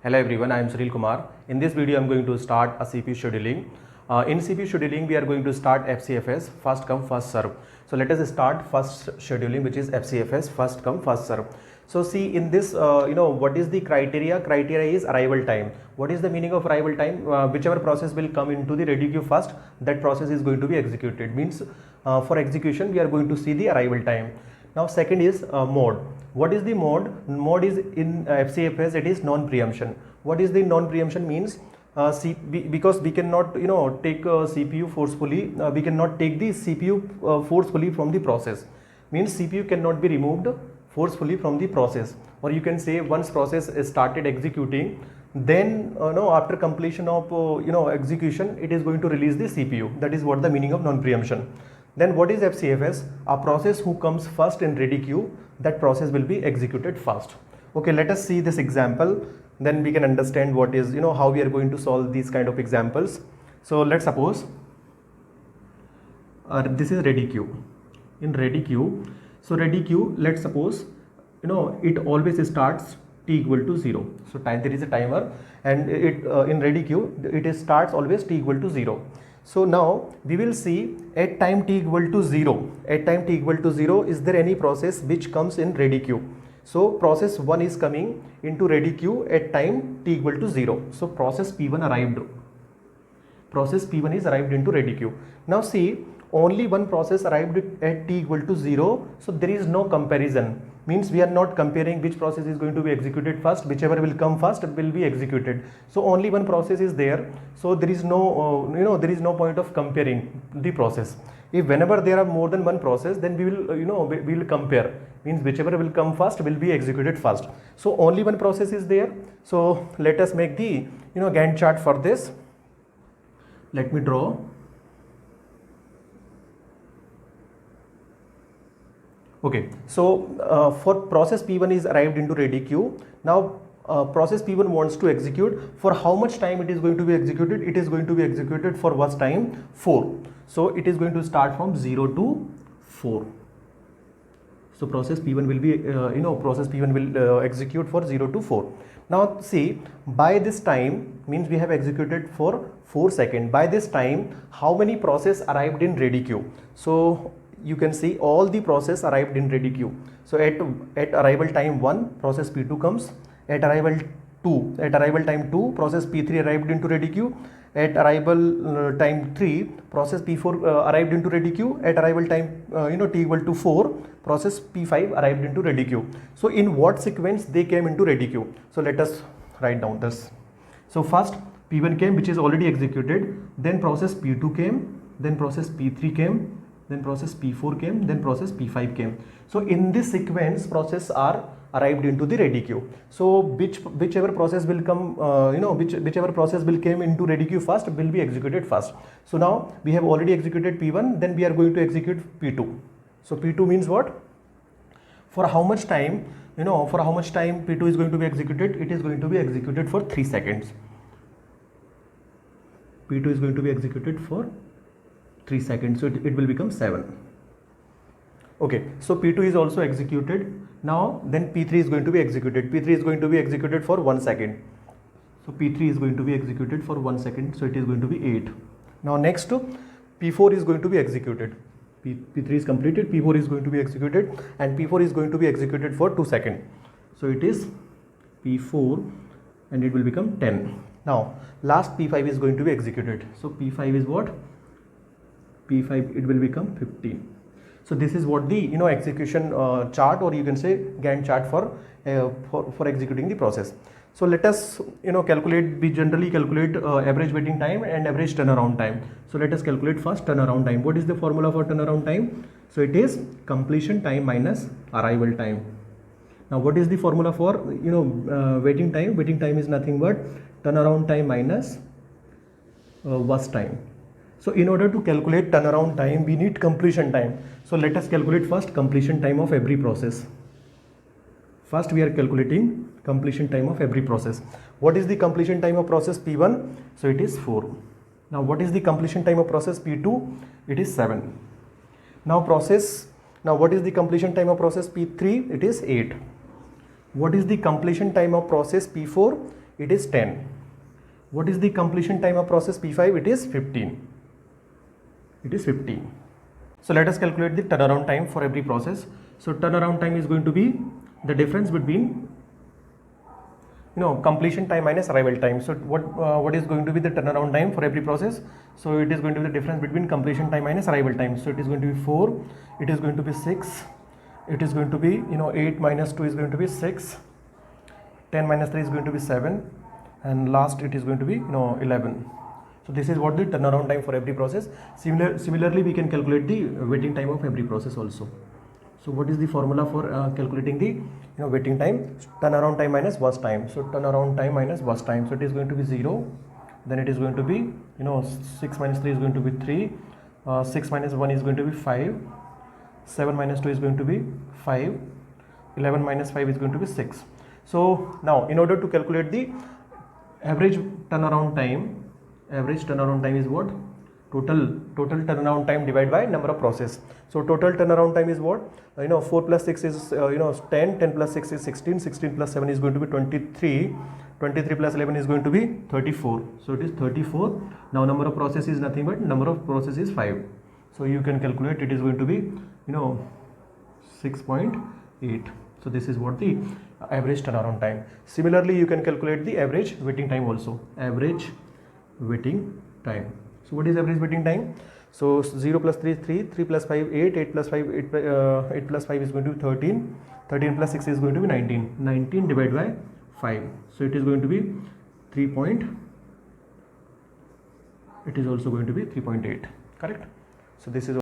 Hello everyone, I am Sril Kumar. In this video, I am going to start a CPU scheduling. In CPU scheduling, we are going to start FCFS, first come first serve. So let us start first scheduling, which is FCFS, first come first serve. So see in this, what is the criteria? Criteria is arrival time. What is the meaning of arrival time? Whichever process will come into the ready queue first, that process is going to be executed. Means for execution, we are going to see the arrival time. Now second is mode. What is the mode? Mode is in FCFS, it is non-preemption. What is the non-preemption means? Because we cannot take CPU forcefully, we cannot take the CPU forcefully from the process. Means CPU cannot be removed forcefully from the process, or you can say once process is started executing, then after completion of execution, it is going to release the CPU. That is what the meaning of non-preemption. Then what is FCFS? A process who comes first in ready queue, that process will be executed first. Okay, let us see this example, then we can understand what is, how we are going to solve these kind of examples. So let's suppose this is ready queue. In ready queue, so ready queue, let's suppose, it always starts t equal to 0. So there is a timer, and it in ready queue, it starts always t equal to 0. So now we will see at time t equal to 0. At time t equal to 0, is there any process which comes in ready queue? So process 1 is coming into ready queue at time t equal to 0. So process P1 arrived. Process P1 is arrived into ready queue. Now see, only one process arrived at t equal to 0. So there is no comparison. Means we are not comparing which process is going to be executed first. Whichever will come first will be executed. So only one process is there. So there is no there is no point of comparing the process. If whenever there are more than one process, then we will we will compare. Means whichever will come first will be executed first. So only one process is there. So let us make the Gantt chart for this. Let me draw. Okay, so for process P1 is arrived into ready queue. Now process P1 wants to execute. For how much time it is going to be executed? It is going to be executed for what time? 4. So it is going to start from 0 to 4. So process P1 will be process P1 will execute for 0 to 4. Now see, by this time, means we have executed for 4 seconds. By this time, how many process arrived in ready queue? So you can see all the process arrived in ready queue. So at arrival time 1, process P2 comes. At arrival time 2, process P3 arrived into ready queue. At arrival time 3, process P4 arrived into ready queue. At arrival time t equal to 4, process P5 arrived into ready queue. So in what sequence they came into ready queue? So let us write down this. So first P1 came, which is already executed. Then process P2 came. Then process P3 came. Then process P4 came. Then process P5 came. So in this sequence, process are arrived into the ready queue. So whichever process will come, whichever process will came into ready queue first will be executed first. So now we have already executed P1, then we are going to execute P2. So P2 means what? For how much time, for how much time P2 is going to be executed? It is going to be executed for 3 seconds. P2 is going to be executed for 3 seconds. So it will become 7. Okay, so P2 is also executed. Now then P3 is going to be executed. P3 is going to be executed for 1 second. So P3 is going to be executed for 1 second. So it is going to be 8. Now next P4 is going to be executed. P3 is completed. P4 is going to be executed, and P4 is going to be executed for 2 seconds. So it is P4 and it will become 10. Now last P5 is going to be executed. So P5 is what? P5, it will become 15. So this is what the execution chart, or you can say Gantt chart for executing the process. So let us calculate. We generally calculate average waiting time and average turnaround time. So let us calculate first turnaround time. What is the formula for turnaround time? So it is completion time minus arrival time. Now what is the formula for waiting time? Waiting time is nothing but turnaround time minus burst time. So in order to calculate turnaround time, we need completion time. So let us calculate first completion time of every process. First we are calculating completion time of every process. What is the completion time of process P1? So it is 4. Now what is the completion time of process P2? It is 7. Now what is the completion time of process P3? It is 8. What is the completion time of process P4? It is 10. What is the completion time of process P5? It is 15. It is 15. So let us calculate the turnaround time for every process. So turnaround time is going to be the difference between completion time minus arrival time. So what is going to be the turnaround time for every process? So it is going to be the difference between completion time minus arrival time. So it is going to be 4, it is going to be 6, it is going to be 8 minus 2 is going to be 6, 10 minus 3 is going to be 7, and last it is going to be 11. So this is what the turnaround time for every process. Similarly, we can calculate the waiting time of every process also. So what is the formula for calculating the waiting time? Turnaround time minus burst time. So turnaround time minus burst time. So it is going to be 0. Then it is going to be 6 minus 3 is going to be 3. 6 minus 1 is going to be 5. 7 minus 2 is going to be 5. 11 minus 5 is going to be 6. So now in order to calculate the average turnaround time is what? Total turnaround time divided by number of process. So total turnaround time is what? 4 plus 6 is 10, 10 plus 6 is 16, 16 plus 7 is going to be 23, 23 plus 11 is going to be 34. So it is 34. Now number of process is nothing but number of process is 5. So you can calculate it is going to be 6.8. So this is what the average turnaround time. Similarly, you can calculate the average waiting time also. Average waiting time. So what is average waiting time? So 0 plus 3 is 3, 3 plus 5 8, 8 plus 5 8 plus 5 is going to be 13, 13 plus 6 is going to be 19, 19 divided by 5. So it is going to be 3 point, it is also going to be 3.8, correct? So this is